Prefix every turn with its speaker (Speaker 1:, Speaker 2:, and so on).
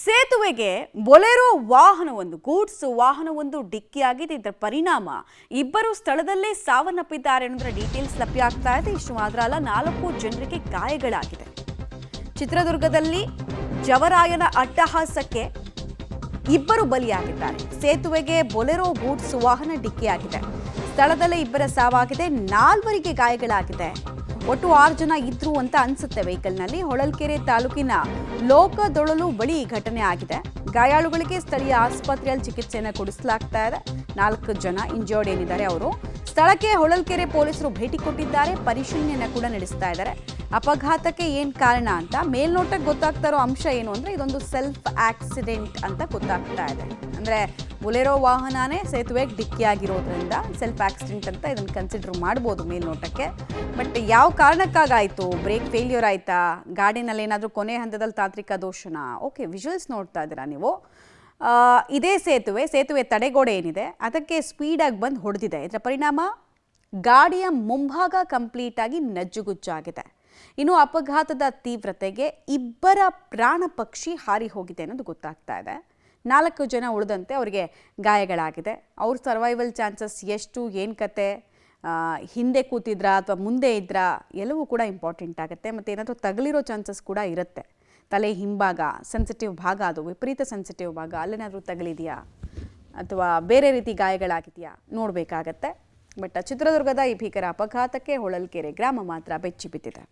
Speaker 1: ಸೇತುವೆಗೆ Bolero ವಾಹನವೊಂದು goods ವಾಹನವೊಂದು ಡಿಕ್ಕಿಯಾಗಿದೆ. ಇದರ ಪರಿಣಾಮ ಇಬ್ಬರು ಸ್ಥಳದಲ್ಲೇ ಸಾವನ್ನಪ್ಪಿದ್ದಾರೆ ಅನ್ನೋದರ ಡೀಟೇಲ್ಸ್ ಲಭ್ಯ ಆಗ್ತಾ ಇದೆ. ಇಷ್ಟು ಮಾತ್ರ ಅಲ್ಲ, 4 ಜನರಿಗೆ ಗಾಯಗಳಾಗಿದೆ. ಚಿತ್ರದುರ್ಗದಲ್ಲಿ ಜವರಾಯನ ಅಟ್ಟಹಾಸಕ್ಕೆ ಇಬ್ಬರು ಬಲಿಯಾಗಿದ್ದಾರೆ. ಸೇತುವೆಗೆ ಬೊಲೆರೋ ಗೂಡ್ಸ್ ವಾಹನ ಡಿಕ್ಕಿಯಾಗಿದೆ. ಸ್ಥಳದಲ್ಲೇ ಇಬ್ಬರ ಸಾವಾಗಿದೆ, 4 ಗಾಯಗಳಾಗಿದೆ. ಒಟ್ಟು 6 ಜನ ಇದ್ರು ಅಂತ ಅನ್ಸುತ್ತೆ ವೆಹಿಕಲ್ನಲ್ಲಿ. ಹೊಳಲ್ಕೆರೆ ತಾಲೂಕಿನ ಲೋಕದೊಳಲು ಬಳಿ ಘಟನೆ ಆಗಿದೆ. ಗಾಯಾಳುಗಳಿಗೆ ಸ್ಥಳೀಯ ಆಸ್ಪತ್ರೆಯಲ್ಲಿ ಚಿಕಿತ್ಸೆಯನ್ನು ಕೊಡಿಸಲಾಗ್ತಾ ಇದೆ. 4 ಜನ ಇಂಜರ್ಡ್ ಏನಿದ್ದಾರೆ ಅವರು ಸ್ಥಳಕ್ಕೆ ಹೊಳಲ್ಕೆರೆ ಪೊಲೀಸರು ಭೇಟಿ ಕೊಟ್ಟಿದ್ದಾರೆ. ಪರಿಶೀಲನೆಯನ್ನು ಕೂಡ ನಡೆಸ್ತಾ ಇದ್ದಾರೆ. ಅಪಘಾತಕ್ಕೆ ಏನ್ ಕಾರಣ ಅಂತ ಮೇಲ್ನೋಟಕ್ಕೆ ಗೊತ್ತಾಗ್ತಾ ಇರೋ ಅಂಶ ಏನು ಅಂದ್ರೆ ಇದೊಂದು ಸೆಲ್ಫ್ ಆಕ್ಸಿಡೆಂಟ್ ಅಂತ ಗೊತ್ತಾಗ್ತಾ ಇದೆ. ಅಂದ್ರೆ ಬೊಲೆರೋ ವಾಹನನೇ ಸೇತುವೆಗೆ ಡಿಕ್ಕಿ ಆಗಿರೋದ್ರಿಂದ ಸೆಲ್ಫ್ ಆಕ್ಸಿಡೆಂಟ್ ಅಂತ ಇದನ್ನು ಕನ್ಸಿಡರ್ ಮಾಡ್ಬೋದು ಮೇಲ್ನೋಟಕ್ಕೆ. ಬಟ್ ಯಾವ ಕಾರಣಕ್ಕಾಗಾಯಿತು? ಬ್ರೇಕ್ ಫೇಲ್ಯೂರ್ ಆಯ್ತಾ? ಗಾಡಿನಲ್ಲಿ ಏನಾದರೂ ಕೊನೆ ಹಂತದಲ್ಲಿ ತಾಂತ್ರಿಕ ದೋಷನಾ? ಓಕೆ, ವಿಜುವಲ್ಸ್ ನೋಡ್ತಾ ಇದ್ದೀರಾ ನೀವು. ಇದೇ ಸೇತುವೆ ತಡೆಗೋಡೆ ಏನಿದೆ ಅದಕ್ಕೆ ಸ್ಪೀಡಾಗಿ ಬಂದು ಹೊಡೆದಿದೆ. ಇದರ ಪರಿಣಾಮ ಗಾಡಿಯ ಮುಂಭಾಗ ಕಂಪ್ಲೀಟ್ ಆಗಿ ನಜ್ಜುಗುಜ್ಜಾಗಿದೆ. ಇನ್ನು ಅಪಘಾತದ ತೀವ್ರತೆಗೆ ಇಬ್ಬರ ಪ್ರಾಣ ಪಕ್ಷಿ ಹಾರಿ ಹೋಗಿದೆ ಅನ್ನೋದು ಗೊತ್ತಾಗ್ತಾ ಇದೆ. 4 ಜನ ಉಳಿದಂತೆ ಅವರಿಗೆ ಗಾಯಗಳಾಗಿದೆ. ಅವ್ರ ಸರ್ವೈವಲ್ ಚಾನ್ಸಸ್ ಎಷ್ಟು, ಏನು ಕತೆ, ಹಿಂದೆ ಕೂತಿದ್ರಾ ಅಥವಾ ಮುಂದೆ ಇದ್ರಾ, ಎಲ್ಲವೂ ಕೂಡ ಇಂಪಾರ್ಟೆಂಟ್ ಆಗುತ್ತೆ. ಮತ್ತು ಏನಾದರೂ ತಗಲಿರೋ ಚಾನ್ಸಸ್ ಕೂಡ ಇರುತ್ತೆ. ತಲೆ ಹಿಂಭಾಗ ಸೆನ್ಸಿಟಿವ್ ಭಾಗ, ಅದು ವಿಪರೀತ ಸೆನ್ಸಿಟಿವ್ ಭಾಗ, ಅಲ್ಲೇನಾದರೂ ತಗಲಿದೆಯಾ ಅಥವಾ ಬೇರೆ ರೀತಿ ಗಾಯಗಳಾಗಿದೆಯಾ ನೋಡಬೇಕಾಗತ್ತೆ. ಬಟ್ ಚಿತ್ರದುರ್ಗದ ಈ ಭೀಕರ ಅಪಘಾತಕ್ಕೆ ಹೊಳಲ್ಕೆರೆ ಗ್ರಾಮ ಮಾತ್ರ ಬೆಚ್ಚಿ ಬಿದ್ದಿದೆ.